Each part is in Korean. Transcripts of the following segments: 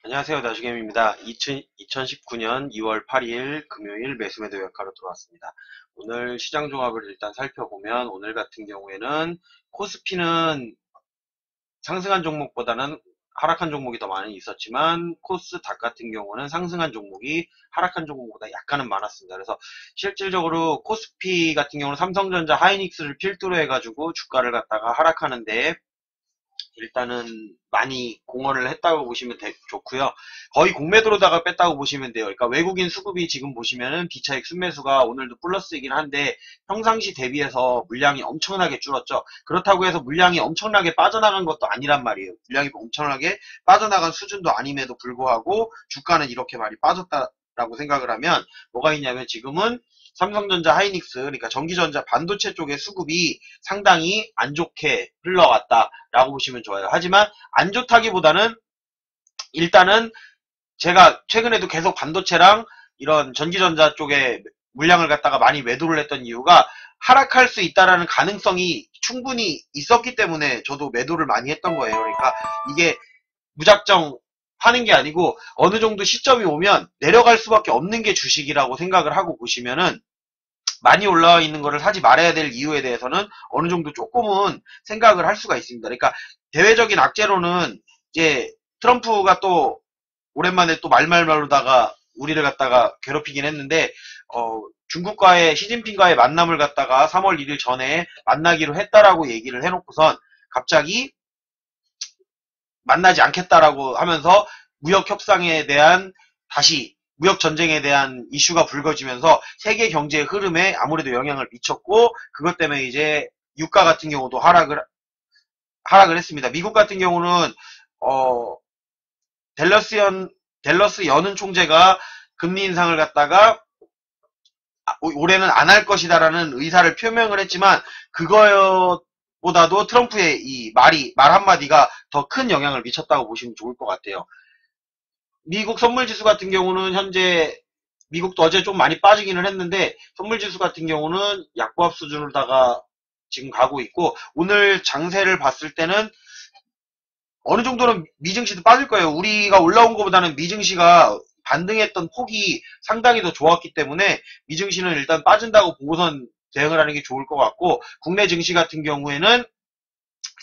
안녕하세요. 나주겜입니다. 2019년 2월 8일 금요일 매수매도 역할로 들어왔습니다. 오늘 시장 종합을 일단 살펴보면 오늘 같은 경우에는 코스피는 상승한 종목보다는 하락한 종목이 더 많이 있었지만 코스닥 같은 경우는 상승한 종목이 하락한 종목보다 약간은 많았습니다. 그래서 실질적으로 코스피 같은 경우는 삼성전자, 하이닉스를 필두로 해가지고 주가를 갖다가 하락하는데 일단은 많이 공헌을 했다고 보시면 좋고요. 거의 공매도로다가 뺐다고 보시면 돼요. 그러니까 외국인 수급이 지금 보시면은 비차익 순매수가 오늘도 플러스이긴 한데 평상시 대비해서 물량이 엄청나게 줄었죠. 그렇다고 해서 물량이 엄청나게 빠져나간 것도 아니란 말이에요. 물량이 엄청나게 빠져나간 수준도 아님에도 불구하고 주가는 이렇게 많이 빠졌다라고 생각을 하면 뭐가 있냐면 지금은 삼성전자, 하이닉스, 그러니까 전기전자 반도체 쪽의 수급이 상당히 안 좋게 흘러갔다라고 보시면 좋아요. 하지만 안 좋다기보다는 일단은 제가 최근에도 계속 반도체랑 이런 전기전자 쪽에 물량을 갖다가 많이 매도를 했던 이유가 하락할 수 있다라는 가능성이 충분히 있었기 때문에 저도 매도를 많이 했던 거예요. 그러니까 이게 무작정 하는 게 아니고 어느 정도 시점이 오면 내려갈 수밖에 없는 게 주식이라고 생각을 하고 보시면은 많이 올라와 있는 거를 사지 말아야 될 이유에 대해서는 어느 정도 조금은 생각을 할 수가 있습니다. 그러니까 대외적인 악재로는 이제 트럼프가 또 오랜만에 또 말말말로다가 우리를 갖다가 괴롭히긴 했는데 중국과의 시진핑과의 만남을 갖다가 3월 1일 전에 만나기로 했다라고 얘기를 해놓고선 갑자기 만나지 않겠다라고 하면서 무역 협상에 대한 다시 무역 전쟁에 대한 이슈가 불거지면서 세계 경제의 흐름에 아무래도 영향을 미쳤고 그것 때문에 이제 유가 같은 경우도 하락을 했습니다. 미국 같은 경우는 댈러스 여는 총재가 금리 인상을 갖다가 올해는 안 할 것이다라는 의사를 표명을 했지만 그거보다도 트럼프의 이 말 한마디가 더 큰 영향을 미쳤다고 보시면 좋을 것 같아요. 미국 선물지수 같은 경우는 현재 미국도 어제 좀 많이 빠지기는 했는데 선물지수 같은 경우는 약보합 수준으로다가 지금 가고 있고 오늘 장세를 봤을 때는 어느 정도는 미증시도 빠질 거예요. 우리가 올라온 것보다는 미증시가 반등했던 폭이 상당히 더 좋았기 때문에 미증시는 일단 빠진다고 보고선 대응을 하는 게 좋을 것 같고 국내 증시 같은 경우에는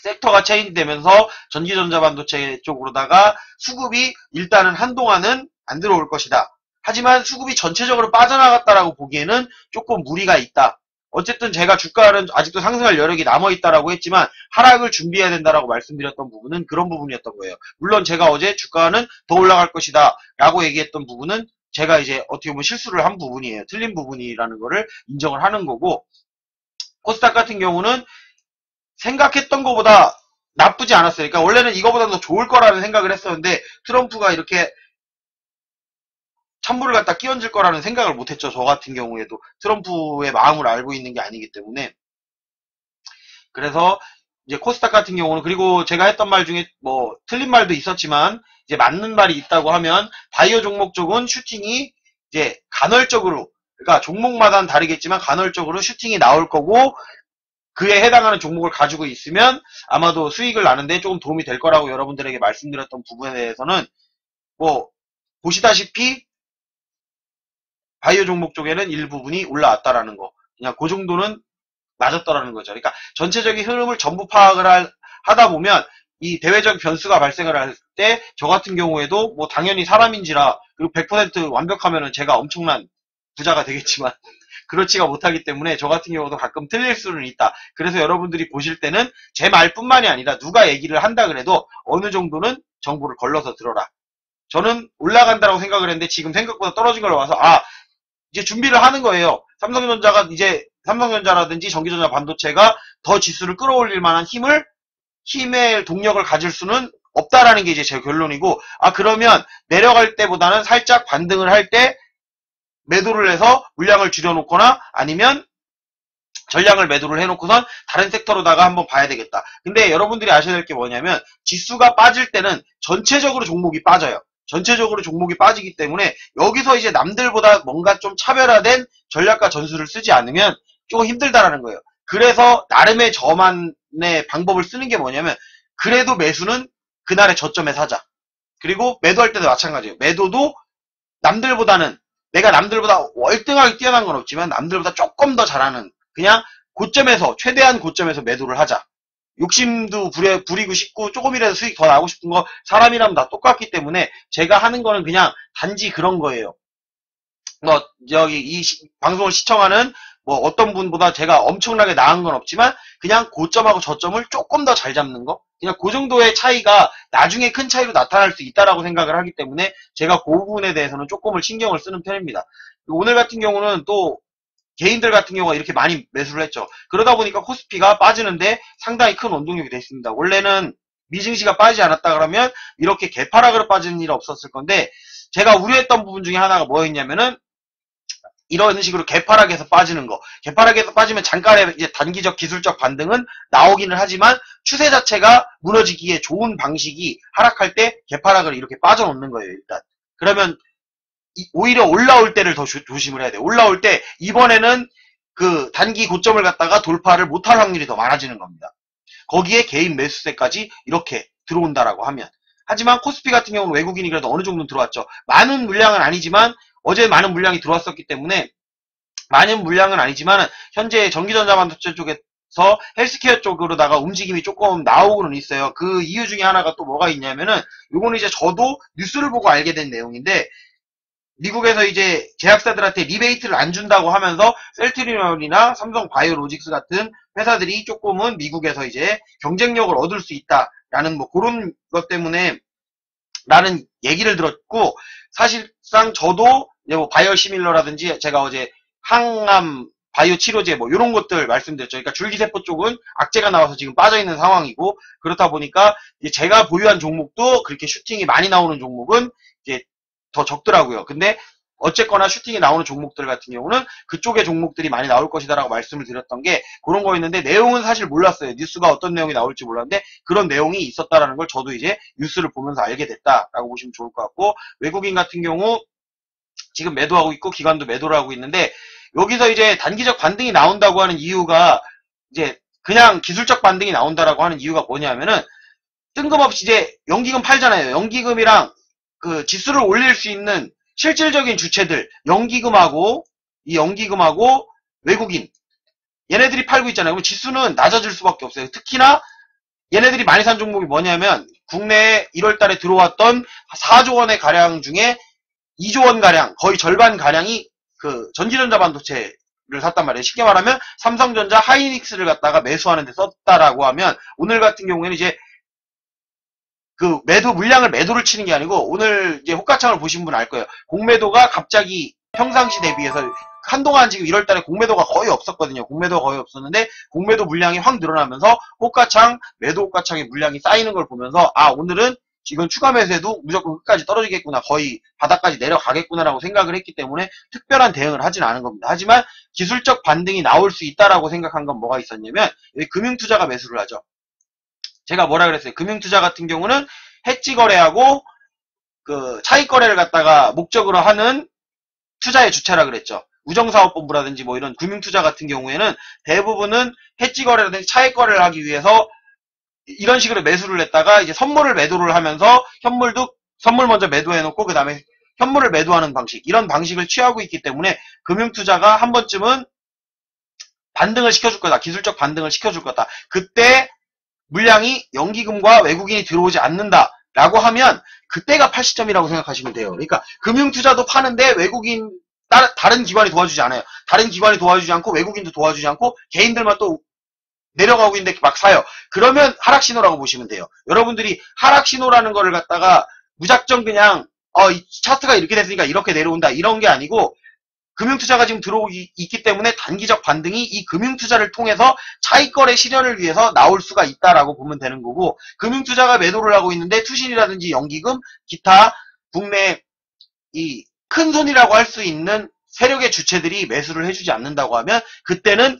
섹터가 체인되면서 전기전자 반도체 쪽으로다가 수급이 일단은 한동안은 안 들어올 것이다. 하지만 수급이 전체적으로 빠져나갔다라고 보기에는 조금 무리가 있다. 어쨌든 제가 주가는 아직도 상승할 여력이 남아있다라고 했지만 하락을 준비해야 된다라고 말씀드렸던 부분은 그런 부분이었던 거예요. 물론 제가 어제 주가는 더 올라갈 것이다 라고 얘기했던 부분은 제가 이제 어떻게 보면 실수를 한 부분이에요. 틀린 부분이라는 거를 인정을 하는 거고 코스닥 같은 경우는 생각했던 것보다 나쁘지 않았어요. 그러니까 원래는 이거보다 더 좋을 거라는 생각을 했었는데 트럼프가 이렇게 찬물을 갖다 끼얹을 거라는 생각을 못했죠. 저 같은 경우에도 트럼프의 마음을 알고 있는 게 아니기 때문에 그래서 이제 코스닥 같은 경우는 그리고 제가 했던 말 중에 뭐 틀린 말도 있었지만 이제 맞는 말이 있다고 하면 바이오 종목 쪽은 슈팅이 이제 간헐적으로 그러니까 종목마다는 다르겠지만 간헐적으로 슈팅이 나올 거고 그에 해당하는 종목을 가지고 있으면 아마도 수익을 나는데 조금 도움이 될 거라고 여러분들에게 말씀드렸던 부분에 대해서는 뭐 보시다시피 바이오 종목 쪽에는 일부분이 올라왔다라는 거 그냥 그 정도는 맞았더라는 거죠. 그러니까 전체적인 흐름을 전부 파악을 하다 보면 이 대외적 변수가 발생을 할 때 저 같은 경우에도 뭐 당연히 사람인지라 그리고 100% 완벽하면은 제가 엄청난 부자가 되겠지만 그렇지가 못하기 때문에 저 같은 경우도 가끔 틀릴 수는 있다. 그래서 여러분들이 보실 때는 제 말뿐만이 아니라 누가 얘기를 한다 그래도 어느 정도는 정보를 걸러서 들어라. 저는 올라간다고 생각을 했는데 지금 생각보다 떨어진 걸 봐서 이제 준비를 하는 거예요. 삼성전자라든지 전기전자 반도체가 더 지수를 끌어올릴 만한 힘의 동력을 가질 수는 없다라는 게 이제 제 결론이고 그러면 내려갈 때보다는 살짝 반등을 할 때 매도를 해서 물량을 줄여놓거나 아니면 전량을 매도를 해놓고선 다른 섹터로다가 한번 봐야 되겠다. 근데 여러분들이 아셔야 될 게 뭐냐면 지수가 빠질 때는 전체적으로 종목이 빠져요. 전체적으로 종목이 빠지기 때문에 여기서 이제 남들보다 뭔가 좀 차별화된 전략과 전술을 쓰지 않으면 조금 힘들다라는 거예요. 그래서 나름의 저만의 방법을 쓰는 게 뭐냐면 그래도 매수는 그날의 저점에 사자. 그리고 매도할 때도 마찬가지예요. 매도도 남들보다는 내가 남들보다 월등하게 뛰어난 건 없지만 남들보다 조금 더 잘하는 그냥 고점에서 최대한 고점에서 매도를 하자. 욕심도 부리고 싶고 조금이라도 수익 더 나고 싶은 거 사람이라면 다 똑같기 때문에 제가 하는 거는 그냥 단지 그런 거예요. 뭐 여기 이 방송을 시청하는 뭐 어떤 분보다 제가 엄청나게 나은 건 없지만 그냥 고점하고 저점을 조금 더 잘 잡는 거 그냥 그 정도의 차이가 나중에 큰 차이로 나타날 수 있다라고 생각을 하기 때문에 제가 그 부분에 대해서는 조금을 신경을 쓰는 편입니다. 오늘 같은 경우는 또 개인들 같은 경우가 이렇게 많이 매수를 했죠. 그러다 보니까 코스피가 빠지는데 상당히 큰 원동력이 됐습니다. 원래는 미증시가 빠지지 않았다 그러면 이렇게 개파락으로 빠지는 일은 없었을 건데 제가 우려했던 부분 중에 하나가 뭐였냐면은 이런 식으로 개파락에서 빠지는 거. 개파락에서 빠지면 잠깐의 이제 단기적 기술적 반등은 나오기는 하지만 추세 자체가 무너지기에 좋은 방식이 하락할 때 개파락을 이렇게 빠져놓는 거예요, 일단. 그러면 오히려 올라올 때를 더 조심을 해야 돼요. 올라올 때 이번에는 그 단기 고점을 갖다가 돌파를 못할 확률이 더 많아지는 겁니다. 거기에 개인 매수세까지 이렇게 들어온다라고 하면. 하지만 코스피 같은 경우는 외국인이 그래도 어느 정도는 들어왔죠. 많은 물량은 아니지만 어제 많은 물량이 들어왔었기 때문에 많은 물량은 아니지만 현재 전기전자반도체 쪽에서 헬스케어 쪽으로다가 움직임이 조금 나오고는 있어요. 그 이유 중에 하나가 또 뭐가 있냐면은 요거는 이제 저도 뉴스를 보고 알게 된 내용인데 미국에서 이제 제약사들한테 리베이트를 안 준다고 하면서 셀트리온이나 삼성 바이오로직스 같은 회사들이 조금은 미국에서 이제 경쟁력을 얻을 수 있다라는 뭐 그런 것 때문에 라는 얘기를 들었고 사실상 저도 뭐 바이오 시밀러라든지 제가 어제 항암 바이오 치료제 뭐 이런 것들 말씀드렸죠. 그러니까 줄기세포 쪽은 악재가 나와서 지금 빠져있는 상황이고 그렇다 보니까 이제 제가 보유한 종목도 그렇게 슈팅이 많이 나오는 종목은 이제 더 적더라고요. 근데 어쨌거나 슈팅이 나오는 종목들 같은 경우는 그쪽의 종목들이 많이 나올 것이다라고 말씀을 드렸던 게 그런 거였는데 내용은 사실 몰랐어요. 뉴스가 어떤 내용이 나올지 몰랐는데 그런 내용이 있었다라는 걸 저도 이제 뉴스를 보면서 알게 됐다라고 보시면 좋을 것 같고 외국인 같은 경우 지금 매도하고 있고 기관도 매도를 하고 있는데 여기서 이제 단기적 반등이 나온다고 하는 이유가 이제 그냥 기술적 반등이 나온다라고 하는 이유가 뭐냐면은 뜬금없이 이제 연기금 팔잖아요. 연기금이랑 그 지수를 올릴 수 있는 실질적인 주체들, 연기금하고 외국인 얘네들이 팔고 있잖아요. 그럼 지수는 낮아질 수밖에 없어요. 특히나 얘네들이 많이 산 종목이 뭐냐면 국내에 1월달에 들어왔던 4조 원의 가량 중에 2조 원 가량, 거의 절반 가량이 그 전기전자 반도체를 샀단 말이에요. 쉽게 말하면 삼성전자, 하이닉스를 갖다가 매수하는 데 썼다라고 하면 오늘 같은 경우에는 이제 그 매도 물량을 매도를 치는 게 아니고 오늘 이제 호가창을 보신 분 알 거예요. 공매도가 갑자기 평상시 대비해서 한동안 지금 1월달에 공매도가 거의 없었거든요. 공매도가 거의 없었는데 공매도 물량이 확 늘어나면서 호가창 매도 호가창의 물량이 쌓이는 걸 보면서 아 오늘은 이건 추가 매수해도 무조건 끝까지 떨어지겠구나 거의 바닥까지 내려가겠구나라고 생각을 했기 때문에 특별한 대응을 하지는 않은 겁니다. 하지만 기술적 반등이 나올 수 있다라고 생각한 건 뭐가 있었냐면 여기 금융투자가 매수를 하죠. 제가 뭐라 그랬어요? 금융투자 같은 경우는 해지 거래하고 그 차익 거래를 갖다가 목적으로 하는 투자의 주체라 그랬죠. 우정사업본부라든지 뭐 이런 금융투자 같은 경우에는 대부분은 해지 거래라든지 차익 거래를 하기 위해서 이런 식으로 매수를 했다가 이제 선물을 매도를 하면서 선물 먼저 매도해놓고 그 다음에 현물을 매도하는 방식 이런 방식을 취하고 있기 때문에 금융투자가 한 번쯤은 반등을 시켜줄 거다. 기술적 반등을 시켜줄 거다. 그때 물량이 연기금과 외국인이 들어오지 않는다라고 하면 그때가 80점이라고 생각하시면 돼요. 그러니까 금융투자도 파는데 외국인 다른 기관이 도와주지 않아요. 다른 기관이 도와주지 않고 외국인도 도와주지 않고 개인들만 또 내려가고 있는데 막 사요. 그러면 하락신호라고 보시면 돼요. 여러분들이 하락신호라는 거를 갖다가 무작정 그냥 이 차트가 이렇게 됐으니까 이렇게 내려온다 이런 게 아니고 금융투자가 지금 들어오고 있기 때문에 단기적 반등이 이 금융투자를 통해서 차익거래 실현을 위해서 나올 수가 있다라고 보면 되는 거고 금융투자가 매도를 하고 있는데 투신이라든지 연기금, 기타 국내 이 큰 손이라고 할 수 있는 세력의 주체들이 매수를 해주지 않는다고 하면 그때는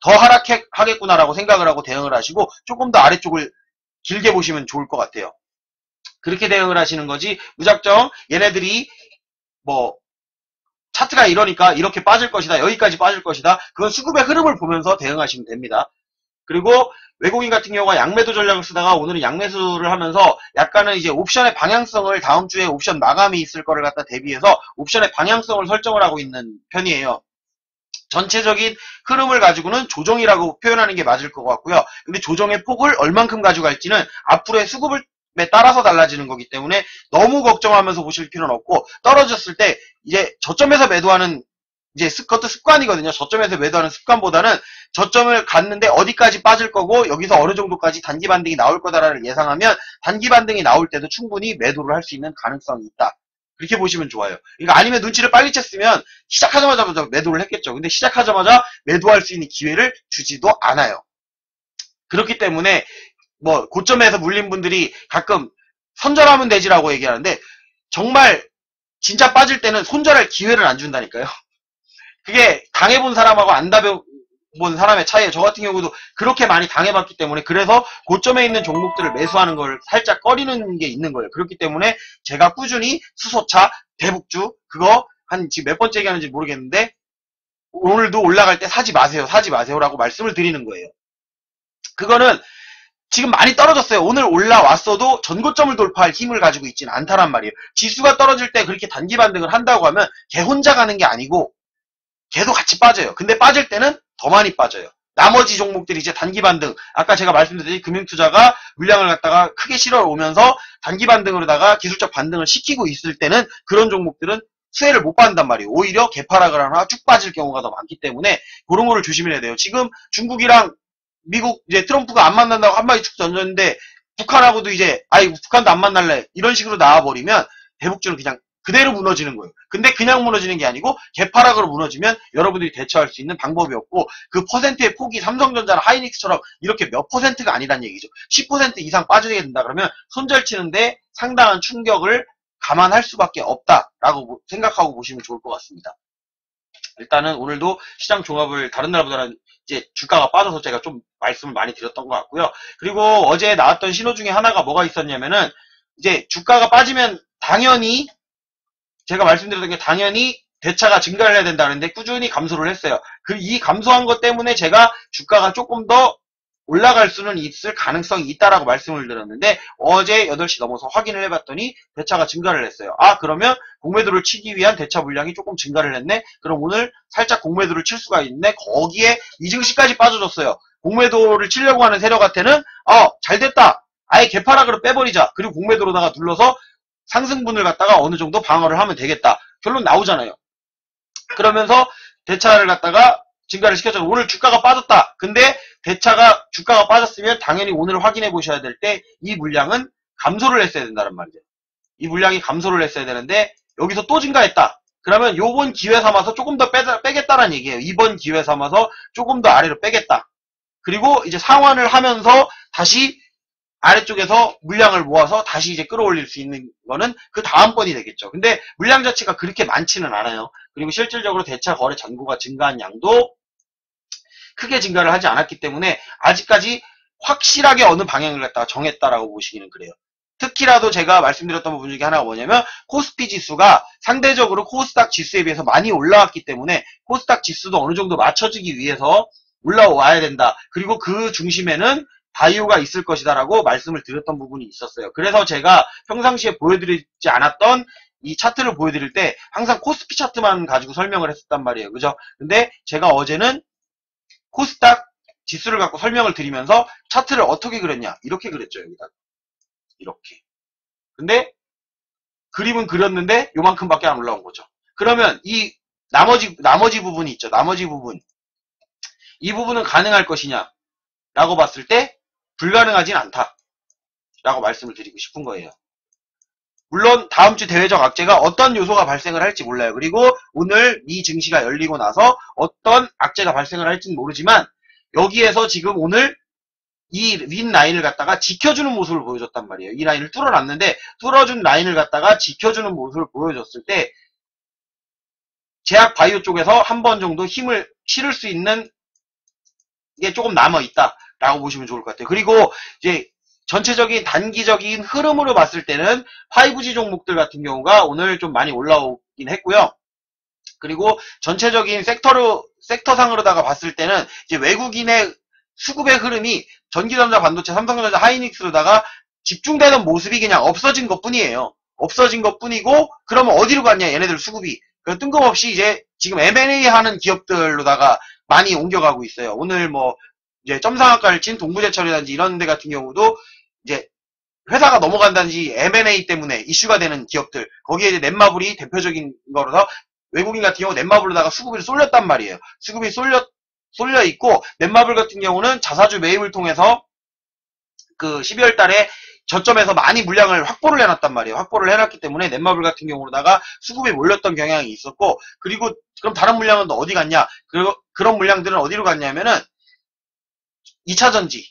더 하락하겠구나라고 생각을 하고 대응을 하시고 조금 더 아래쪽을 길게 보시면 좋을 것 같아요. 그렇게 대응을 하시는 거지 무작정 얘네들이 뭐 차트가 이러니까 이렇게 빠질 것이다. 여기까지 빠질 것이다. 그건 수급의 흐름을 보면서 대응하시면 됩니다. 그리고 외국인 같은 경우가 양매도 전략을 쓰다가 오늘은 양매수를 하면서 약간은 이제 옵션의 방향성을 다음 주에 옵션 마감이 있을 거를 갖다 대비해서 옵션의 방향성을 설정을 하고 있는 편이에요. 전체적인 흐름을 가지고는 조정이라고 표현하는 게 맞을 것 같고요. 근데 조정의 폭을 얼만큼 가져갈지는 앞으로의 수급에 따라서 달라지는 거기 때문에 너무 걱정하면서 보실 필요는 없고, 떨어졌을 때 이제 저점에서 매도하는 이제 그것도 습관이거든요. 저점에서 매도하는 습관보다는 저점을 갔는데 어디까지 빠질 거고 여기서 어느 정도까지 단기 반등이 나올 거다라를 예상하면 단기 반등이 나올 때도 충분히 매도를 할 수 있는 가능성이 있다. 그렇게 보시면 좋아요. 그러니까 아니면 눈치를 빨리 챘으면 시작하자마자 매도를 했겠죠. 근데 시작하자마자 매도할 수 있는 기회를 주지도 않아요. 그렇기 때문에 뭐 고점에서 물린 분들이 가끔 손절하면 되지라고 얘기하는데, 정말 진짜 빠질 때는 손절할 기회를 안 준다니까요. 그게 당해본 사람하고 안 당해본 사람의 차이예요. 저 같은 경우도 그렇게 많이 당해봤기 때문에, 그래서 고점에 있는 종목들을 매수하는 걸 살짝 꺼리는 게 있는 거예요. 그렇기 때문에 제가 꾸준히 수소차, 대북주, 그거 한 지금 몇 번째 얘기하는지 모르겠는데 오늘도 올라갈 때 사지 마세요, 사지 마세요라고 말씀을 드리는 거예요. 그거는 지금 많이 떨어졌어요. 오늘 올라왔어도 전고점을 돌파할 힘을 가지고 있지는 않다란 말이에요. 지수가 떨어질 때 그렇게 단기 반등을 한다고 하면 걔 혼자 가는 게 아니고 걔도 같이 빠져요. 근데 빠질 때는 더 많이 빠져요. 나머지 종목들이 이제 단기 반등, 아까 제가 말씀드렸듯이 금융투자가 물량을 갖다가 크게 실어 오면서 단기 반등으로다가 기술적 반등을 시키고 있을 때는 그런 종목들은 수혜를 못 받는단 말이에요. 오히려 개파락을 하나 쭉 빠질 경우가 더 많기 때문에 그런 거를 조심해야 돼요. 지금 중국이랑 미국 이제 트럼프가 안 만난다고 한마디 쭉 던졌는데 북한하고도 이제 북한도 안 만날래 이런 식으로 나와버리면 대북주는 그냥 그대로 무너지는 거예요. 근데 그냥 무너지는 게 아니고 개파락으로 무너지면 여러분들이 대처할 수 있는 방법이 없고, 그 퍼센트의 폭이 삼성전자나 하이닉스처럼 이렇게 몇 퍼센트가 아니란 얘기죠. 10% 이상 빠지게 된다 그러면 손절 치는데 상당한 충격을 감안할 수밖에 없다라고 생각하고 보시면 좋을 것 같습니다. 일단은 오늘도 시장 종합을 다른 날보다는 이제 주가가 빠져서 제가 좀 말씀을 많이 드렸던 것 같고요. 그리고 어제 나왔던 신호 중에 하나가 뭐가 있었냐면은, 이제 주가가 빠지면 당연히 제가 말씀드렸던 게 당연히 대차가 증가를 해야 된다는데 꾸준히 감소를 했어요. 이 감소한 것 때문에 제가 주가가 조금 더 올라갈 수는 있을 가능성이 있다라고 말씀을 드렸는데, 어제 8시 넘어서 확인을 해봤더니 대차가 증가를 했어요. 그러면 공매도를 치기 위한 대차 물량이 조금 증가를 했네? 그럼 오늘 살짝 공매도를 칠 수가 있네? 거기에 이증시까지 빠져줬어요. 공매도를 치려고 하는 세력한테는 잘됐다, 아예 개파락으로 빼버리자, 그리고 공매도로다가 눌러서 상승분을 갖다가 어느 정도 방어를 하면 되겠다, 결론 나오잖아요. 그러면서 대차를 갖다가 증가를 시켰죠. 오늘 주가가 빠졌다. 근데 주가가 빠졌으면 당연히 오늘 확인해 보셔야 될 때 이 물량은 감소를 했어야 된다는 말이죠. 이 물량이 감소를 했어야 되는데 여기서 또 증가했다. 그러면 요번 기회 삼아서 조금 더 빼겠다라는 얘기예요. 이번 기회 삼아서 조금 더 아래로 빼겠다. 그리고 이제 상환을 하면서 다시 아래쪽에서 물량을 모아서 다시 이제 끌어올릴 수 있는 거는 그 다음번이 되겠죠. 근데 물량 자체가 그렇게 많지는 않아요. 그리고 실질적으로 대차 거래 잔고가 증가한 양도 크게 증가를 하지 않았기 때문에 아직까지 확실하게 어느 방향을 갖다가 정했다라고 보시기는 그래요. 특히라도 제가 말씀드렸던 부분 중에 하나가 뭐냐면, 코스피 지수가 상대적으로 코스닥 지수에 비해서 많이 올라왔기 때문에 코스닥 지수도 어느 정도 맞춰지기 위해서 올라와야 된다. 그리고 그 중심에는 바이오가 있을 것이다 라고 말씀을 드렸던 부분이 있었어요. 그래서 제가 평상시에 보여드리지 않았던 이 차트를 보여드릴 때 항상 코스피 차트만 가지고 설명을 했었단 말이에요. 그죠? 근데 제가 어제는 코스닥 지수를 갖고 설명을 드리면서 차트를 어떻게 그렸냐, 이렇게 그렸죠. 여기다 이렇게. 근데 그림은 그렸는데 요만큼밖에 안 올라온 거죠. 그러면 이 나머지 부분이 있죠. 나머지 부분, 이 부분은 가능할 것이냐 라고 봤을 때 불가능하진 않다 라고 말씀을 드리고 싶은 거예요. 물론 다음 주 대외적 악재가 어떤 요소가 발생을 할지 몰라요. 그리고 오늘 미 증시가 열리고 나서 어떤 악재가 발생을 할지는 모르지만, 여기에서 지금 오늘 이 윈 라인을 갖다가 지켜주는 모습을 보여줬단 말이에요. 이 라인을 뚫어놨는데 뚫어준 라인을 갖다가 지켜주는 모습을 보여줬을 때 제약 바이오 쪽에서 한 번 정도 힘을 실을 수 있는 게 조금 남아있다 라고 보시면 좋을 것 같아요. 그리고 이제 전체적인 단기적인 흐름으로 봤을 때는 5G 종목들 같은 경우가 오늘 좀 많이 올라오긴 했고요. 그리고 전체적인 섹터상으로다가 봤을 때는 이제 외국인의 수급의 흐름이 전기전자 반도체, 삼성전자, 하이닉스로다가 집중되는 모습이 그냥 없어진 것 뿐이에요. 없어진 것 뿐이고, 그러면 어디로 갔냐, 얘네들 수급이. 뜬금없이 이제 지금 M&A 하는 기업들로다가 많이 옮겨가고 있어요. 오늘 뭐, 이제 점상학과를 친 동부제철이라든지 이런 데 같은 경우도 이제 회사가 넘어간다든지 M&A 때문에 이슈가 되는 기업들, 거기에 이제 넷마블이 대표적인 거라서 외국인 같은 경우 넷마블로다가 수급이 쏠렸단 말이에요. 수급이 쏠려 있고, 넷마블 같은 경우는 자사주 매입을 통해서 그 12월 달에 저점에서 많이 물량을 확보를 해놨단 말이에요. 확보를 해놨기 때문에 넷마블 같은 경우로다가 수급이 몰렸던 경향이 있었고, 그리고 그럼 다른 물량은 또 어디 갔냐? 그런 물량들은 어디로 갔냐면은 2차전지,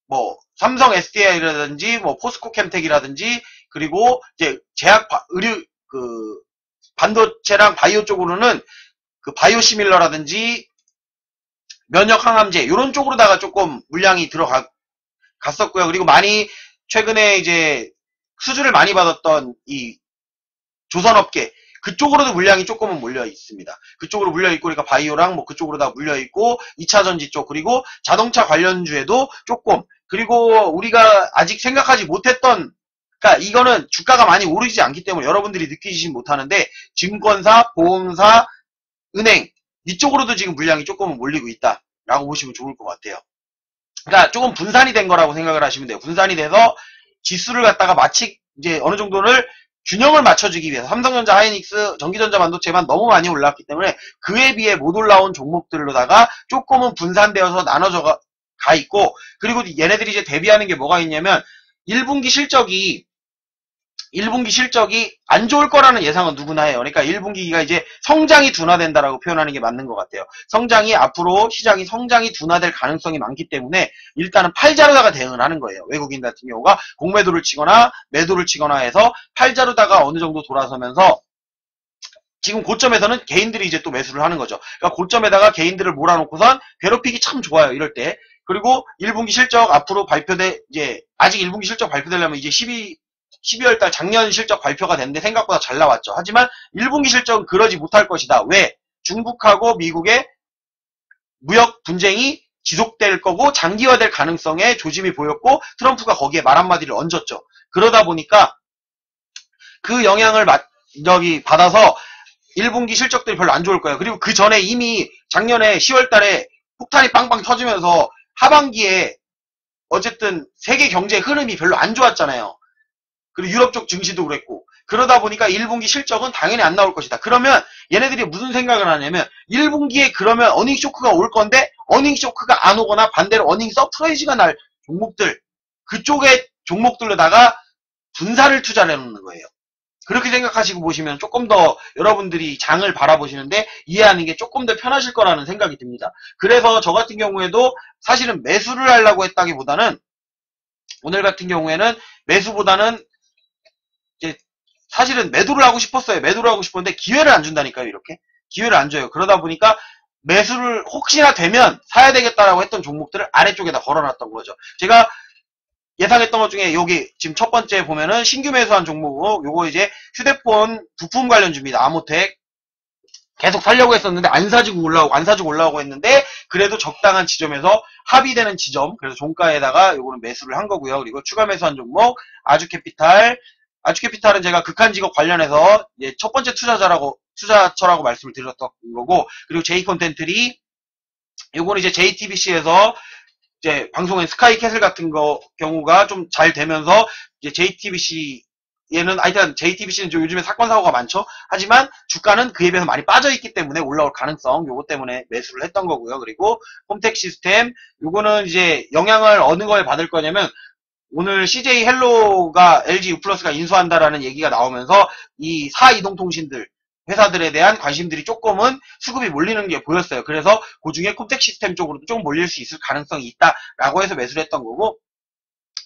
뭐 삼성 SDI라든지 뭐 포스코 캠텍이라든지, 그리고 이제 제약 의류 그 반도체랑 바이오 쪽으로는 그 바이오시밀러라든지 면역 항암제 이런 쪽으로다가 조금 물량이 갔었고요. 그리고 많이 최근에 이제 수주를 많이 받았던 이 조선업계 그쪽으로도 물량이 조금은 몰려 있습니다. 그쪽으로 물려 있고, 그러니까 바이오랑 뭐 그쪽으로 다 물려 있고, 2차전지 쪽, 그리고 자동차 관련주에도 조금, 그리고 우리가 아직 생각하지 못했던, 그러니까 이거는 주가가 많이 오르지 않기 때문에 여러분들이 느끼지 못하는데, 증권사, 보험사, 은행 이쪽으로도 지금 물량이 조금은 몰리고 있다라고 보시면 좋을 것 같아요. 그러니까 조금 분산이 된 거라고 생각을 하시면 돼요. 분산이 돼서 지수를 갖다가 마치 이제 어느 정도를 균형을 맞춰주기 위해서 삼성전자, 하이닉스, 전기전자 반도체만 너무 많이 올랐기 때문에 그에 비해 못 올라온 종목들로다가 조금은 분산되어서 나눠져 가 있고, 그리고 얘네들이 이제 대비하는 게 뭐가 있냐면 1분기 실적이 안 좋을 거라는 예상은 누구나 해요. 그러니까 1분기가 이제 성장이 둔화된다라고 표현하는 게 맞는 것 같아요. 성장이 앞으로 시장이 성장이 둔화될 가능성이 많기 때문에 일단은 팔자로다가 대응을 하는 거예요. 외국인 같은 경우가 공매도를 치거나 매도를 치거나 해서 팔자로다가 어느 정도 돌아서면서 지금 고점에서는 개인들이 이제 또 매수를 하는 거죠. 그러니까 고점에다가 개인들을 몰아놓고선 괴롭히기 참 좋아요. 이럴 때. 그리고 1분기 실적 앞으로 이제 아직 1분기 실적 발표되려면 이제 12월달 작년 실적 발표가 됐는데 생각보다 잘 나왔죠. 하지만 1분기 실적은 그러지 못할 것이다. 왜? 중국하고 미국의 무역 분쟁이 지속될 거고 장기화될 가능성에 조짐이 보였고, 트럼프가 거기에 말 한마디를 얹었죠. 그러다 보니까 그 영향을 받아서 1분기 실적들이 별로 안 좋을 거예요. 그리고 그 전에 이미 작년에 10월 달에 폭탄이 빵빵 터지면서 하반기에 어쨌든 세계 경제 흐름이 별로 안 좋았잖아요. 그리고 유럽 쪽 증시도 그랬고, 그러다 보니까 1분기 실적은 당연히 안 나올 것이다. 그러면 얘네들이 무슨 생각을 하냐면 1분기에 그러면 어닝 쇼크가 올 건데 어닝 쇼크가 안 오거나 반대로 어닝 서프라이즈가 날 종목들, 그쪽의 종목들로다가 분산을 투자를 해놓는 거예요. 그렇게 생각하시고 보시면 조금 더 여러분들이 장을 바라보시는데 이해하는 게 조금 더 편하실 거라는 생각이 듭니다. 그래서 저 같은 경우에도 사실은 매수를 하려고 했다기보다는, 오늘 같은 경우에는 매수보다는 이제 사실은 매도를 하고 싶었어요. 매도를 하고 싶었는데 기회를 안 준다니까요. 이렇게 기회를 안 줘요. 그러다 보니까 매수를 혹시나 되면 사야 되겠다라고 했던 종목들을 아래쪽에다 걸어놨던 거죠. 제가 예상했던 것 중에 여기 지금 첫 번째 보면은 신규 매수한 종목으로 요거 이제 휴대폰 부품 관련주입니다. 아모텍 계속 살려고 했었는데 안 사지고 올라오고 했는데 그래도 적당한 지점에서 합의되는 지점, 그래서 종가에다가 요거는 매수를 한 거고요. 그리고 추가 매수한 종목 아주캐피탈은 제가 극한직업 관련해서 이제 첫 번째 투자처라고 말씀을 드렸던 거고, 그리고 제이콘텐트리 요거는 이제 JTBC에서 이제 방송인 스카이캐슬 같은 경우가 좀 잘 되면서 이제 JTBC는 좀 요즘에 사건 사고가 많죠. 하지만 주가는 그에 비해서 많이 빠져 있기 때문에 올라올 가능성, 요거 때문에 매수를 했던 거고요. 그리고 홈텍 시스템 요거는 이제 영향을 어느 거에 받을 거냐면, 오늘 CJ 헬로가 LG U+가 인수한다라는 얘기가 나오면서 이 4이동통신들 회사들에 대한 관심들이 조금은 수급이 몰리는 게 보였어요. 그래서 그 중에 콤텍 시스템 쪽으로도 좀 몰릴 수 있을 가능성이 있다라고 해서 매수를 했던 거고,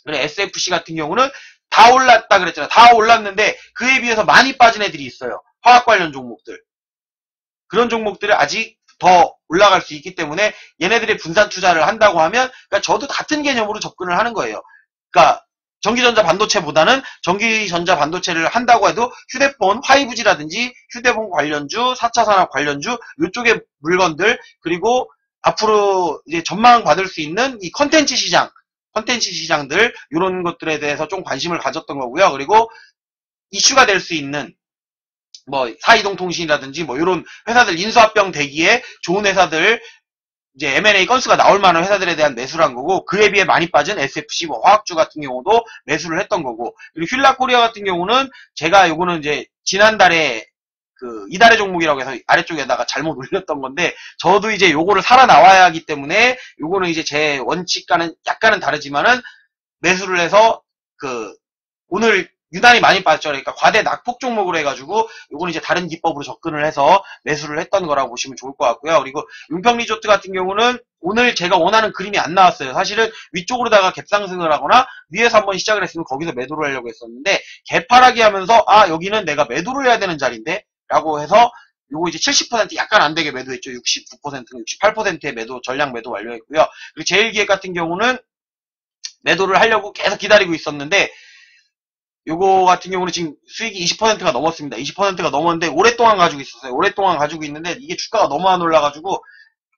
그리고 SFC 같은 경우는 다 올랐다 그랬잖아요. 다 올랐는데 그에 비해서 많이 빠진 애들이 있어요. 화학 관련 종목들. 그런 종목들을 아직 더 올라갈 수 있기 때문에 얘네들이 분산 투자를 한다고 하면, 그러니까 저도 같은 개념으로 접근을 하는 거예요. 그러니까 전기전자 반도체보다는 전기전자 반도체를 한다고 해도 휴대폰, 5G라든지 휴대폰 관련주, 4차 산업 관련주, 이쪽의 물건들, 그리고 앞으로 이제 전망 받을 수 있는 이 컨텐츠 시장들, 이런 것들에 대해서 좀 관심을 가졌던 거고요. 그리고 이슈가 될 수 있는 뭐 사이동통신이라든지 뭐 이런 회사들 인수합병 대기에 좋은 회사들, 이제 M&A 건수가 나올 만한 회사들에 대한 매수를 한 거고, 그에 비해 많이 빠진 SFC 뭐 화학주 같은 경우도 매수를 했던 거고, 그리고 휠라코리아 같은 경우는 제가 요거는 이제 지난달에 이달의 종목이라고 해서 아래쪽에다가 잘못 올렸던 건데, 저도 이제 요거를 살아 나와야 하기 때문에 요거는 이제 제 원칙과는 약간은 다르지만은 매수를 해서 오늘 유난히 많이 빠졌죠. 그러니까 과대 낙폭 종목으로 해가지고 요거는 이제 다른 기법으로 접근을 해서 매수를 했던 거라고 보시면 좋을 것 같고요. 그리고 용평리조트 같은 경우는 오늘 제가 원하는 그림이 안 나왔어요. 사실은 위쪽으로다가 갭상승을 하거나 위에서 한번 시작을 했으면 거기서 매도를 하려고 했었는데, 개파락이 하면서 여기는 내가 매도를 해야 되는 자리인데 라고 해서 요거 이제 70% 약간 안 되게 매도했죠. 69%, 68%의 매도, 전량 매도 완료했고요. 그리고 제일기획 같은 경우는 매도를 하려고 계속 기다리고 있었는데, 요거 같은 경우는 지금 수익이 20%가 넘었습니다. 20%가 넘었는데 오랫동안 가지고 있었어요. 오랫동안 가지고 있는데 이게 주가가 너무 안 올라가지고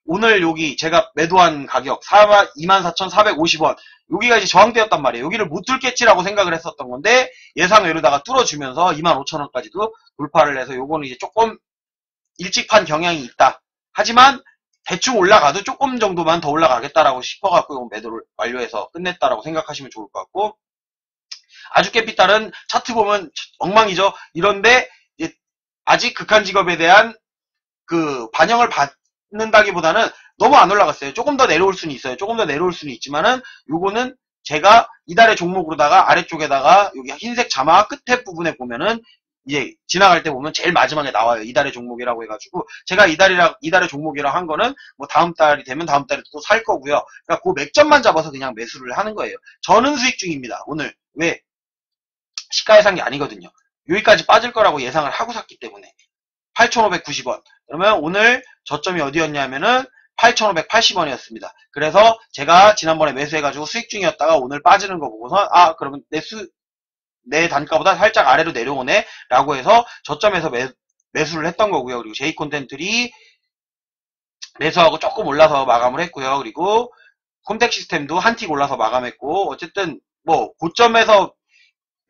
오늘 여기 제가 매도한 가격 24,450원, 여기가 이제 저항대였단 말이에요. 여기를 못 뚫겠지라고 생각을 했었던 건데 예상외로다가 뚫어주면서 25,000원까지도 돌파를 해서 요거는 이제 조금 일찍 판 경향이 있다. 하지만 대충 올라가도 조금 정도만 더 올라가겠다라고 싶어갖고 요 매도를 완료해서 끝냈다라고 생각하시면 좋을 것 같고, 아주캐피탈은 차트 보면 엉망이죠. 이런데 아직 극한직업에 대한 반영을 받는다기보다는 너무 안 올라갔어요. 조금 더 내려올 수는 있어요. 조금 더 내려올 수는 있지만은 요거는 제가 이달의 종목으로다가 아래쪽에다가 여기 흰색 자막 끝에 부분에 보면은 이제 지나갈 때 보면 제일 마지막에 나와요. 이달의 종목이라고 해가지고 제가 이달의 종목이라고 한 거는 뭐 다음 달이 되면 다음 달에 또 살 거고요. 그러니까 그 맥점만 잡아서 그냥 매수를 하는 거예요. 저는 수익 중입니다. 오늘 왜? 시가에 산 게 아니거든요. 여기까지 빠질 거라고 예상을 하고 샀기 때문에 8,590원. 그러면 오늘 저점이 어디였냐면은 8,580원이었습니다. 그래서 제가 지난번에 매수해가지고 수익 중이었다가 오늘 빠지는 거 보고서 그러면 내 단가보다 살짝 아래로 내려오네 라고 해서 저점에서 매수를 했던 거고요. 그리고 J콘텐트리 매수하고 조금 올라서 마감을 했고요. 그리고 콤텍 시스템도 한 틱 올라서 마감했고, 어쨌든 뭐 고점에서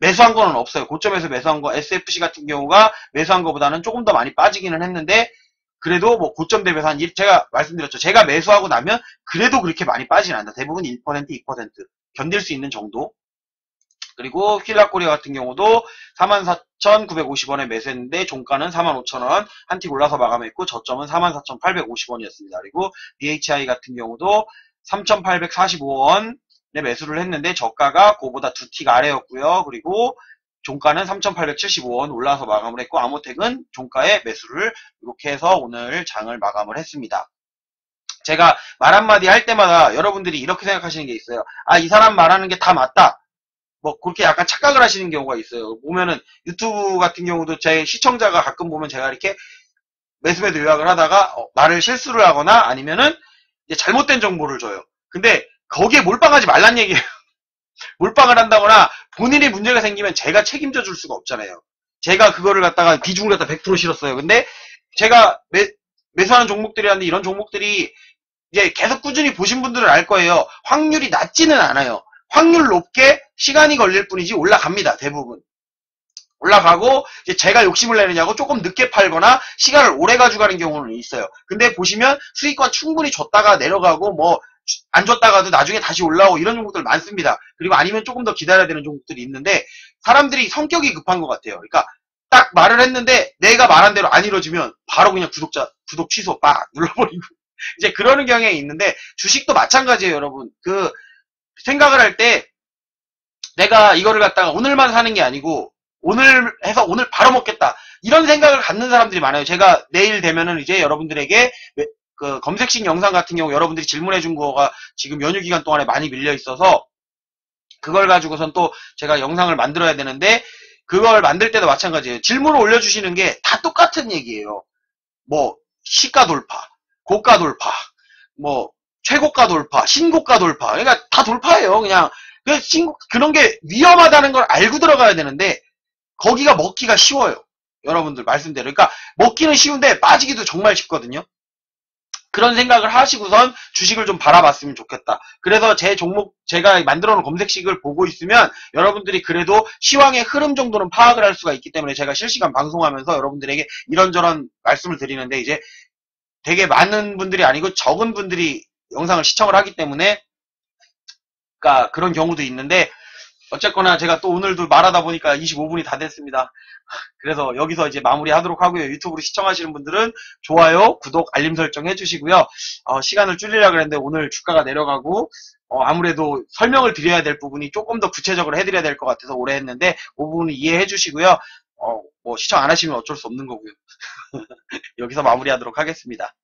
매수한 거는 없어요. 고점에서 매수한 거, SFC 같은 경우가 매수한 거보다는 조금 더 많이 빠지기는 했는데, 그래도 뭐 고점 대비해서 제가 말씀드렸죠. 제가 매수하고 나면 그래도 그렇게 많이 빠지진 않는다. 대부분 1%, 2% 견딜 수 있는 정도. 그리고 휠라코리아 같은 경우도 44,950원에 매수했는데 종가는 45,000원, 한 틱 올라서 마감했고 저점은 44,850원이었습니다. 그리고 DHI 같은 경우도 3,845원 매수를 했는데 저가가 그보다 2틱 아래였고요. 그리고 종가는 3,875원 올라서 마감을 했고, 아모텍은 종가에 매수를 이렇게 해서 오늘 장을 마감을 했습니다. 제가 말 한마디 할 때마다 여러분들이 이렇게 생각하시는 게 있어요. 이 사람 말하는 게 다 맞다. 뭐 그렇게 약간 착각을 하시는 경우가 있어요. 보면은 유튜브 같은 경우도 제 시청자가 가끔 보면 제가 이렇게 매수매도 요약을 하다가 말을 실수를 하거나 아니면은 잘못된 정보를 줘요. 근데 거기에 몰빵하지 말란 얘기예요. 몰빵을 한다거나 본인이 문제가 생기면 제가 책임져 줄 수가 없잖아요. 제가 그거를 갖다가 비중을 갖다 100% 실었어요. 근데 제가 매수하는 종목들이라는데 이런 종목들이 이제 계속 꾸준히 보신 분들은 알 거예요. 확률이 낮지는 않아요. 확률 높게 시간이 걸릴 뿐이지 올라갑니다. 대부분. 올라가고 이제 제가 욕심을 내느냐고 조금 늦게 팔거나 시간을 오래 가져가는 경우는 있어요. 근데 보시면 수익권 충분히 줬다가 내려가고 뭐 안 줬다가도 나중에 다시 올라오고 이런 종목들 많습니다. 그리고 아니면 조금 더 기다려야 되는 종목들이 있는데 사람들이 성격이 급한 것 같아요. 그러니까 딱 말을 했는데 내가 말한 대로 안 이루어지면 바로 그냥 구독 취소 빡 눌러버리고 이제 그러는 경향이 있는데 주식도 마찬가지예요, 여러분. 생각을 할 때 내가 이거를 갖다가 오늘만 사는 게 아니고 오늘 해서 오늘 바로 먹겠다 이런 생각을 갖는 사람들이 많아요. 제가 내일 되면은 이제 여러분들에게 검색식 영상 같은 경우 여러분들이 질문해 준 거가 지금 연휴 기간 동안에 많이 밀려 있어서 그걸 가지고선 또 제가 영상을 만들어야 되는데 그걸 만들 때도 마찬가지예요. 질문을 올려주시는 게 다 똑같은 얘기예요. 뭐 시가 돌파, 고가 돌파, 뭐 최고가 돌파, 신고가 돌파. 그러니까 다 돌파예요. 그냥 그런 게 위험하다는 걸 알고 들어가야 되는데 거기가 먹기가 쉬워요. 여러분들 말씀대로. 그러니까 먹기는 쉬운데 빠지기도 정말 쉽거든요. 그런 생각을 하시고선 주식을 좀 바라봤으면 좋겠다. 그래서 제 종목, 제가 만들어 놓은 검색식을 보고 있으면 여러분들이 그래도 시황의 흐름 정도는 파악을 할 수가 있기 때문에 제가 실시간 방송하면서 여러분들에게 이런저런 말씀을 드리는데, 이제 되게 많은 분들이 아니고 적은 분들이 영상을 시청을 하기 때문에 그러니까 그런 경우도 있는데, 어쨌거나 제가 또 오늘도 말하다 보니까 25분이 다 됐습니다. 그래서 여기서 이제 마무리하도록 하고요. 유튜브로 시청하시는 분들은 좋아요, 구독, 알림 설정 해주시고요. 시간을 줄이려고 했는데 오늘 주가가 내려가고 아무래도 설명을 드려야 될 부분이 조금 더 구체적으로 해드려야 될 것 같아서 오래 했는데 그 부분은 이해해 주시고요. 뭐 시청 안 하시면 어쩔 수 없는 거고요. 여기서 마무리하도록 하겠습니다.